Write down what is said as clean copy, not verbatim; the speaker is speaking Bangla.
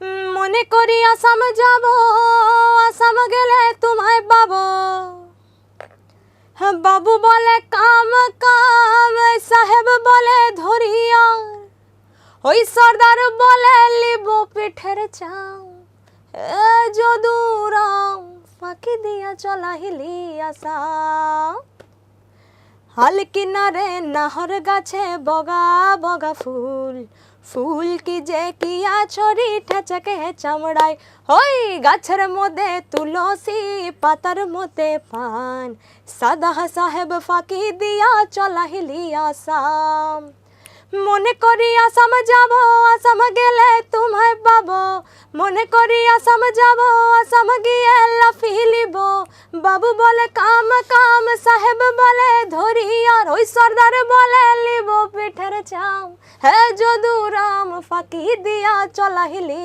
মনে করি আসাম যাব, আসাম গেলে তোমায় পাবো। বাবু বলে কাম কাম, সাহেব বলে ধরিয়ার, ওই সর্দার বলে লিব পিঠের চাম। যদুরাম ফাঁকি দিয়া চলা হিলি আসাম। হাল কিনারে নাহর গাছে বগা বগা ফুল, ফুল কি যে কিয়া ছড়ি ঠেচকে চামড়ায়। ওই গাছের মধ্যে তুলসী, পাতার মধ্যে পান, সাদা সাহেব ফাঁকি দিয়া চলা হিলি আসাম। মনে করি আসাম যাব, আসাম গেলে তোমায় পাবো। মনে করি আসাম যাব, আসাম গিয়ে লাফিলিব। বাবু বলে কাম কাম, সাহেব বলে ধরিয়ার, ওই সর্দার বলে লিব পিঠের চাম। হে যদুরাম ফাঁকি দিয়া চলা হিলি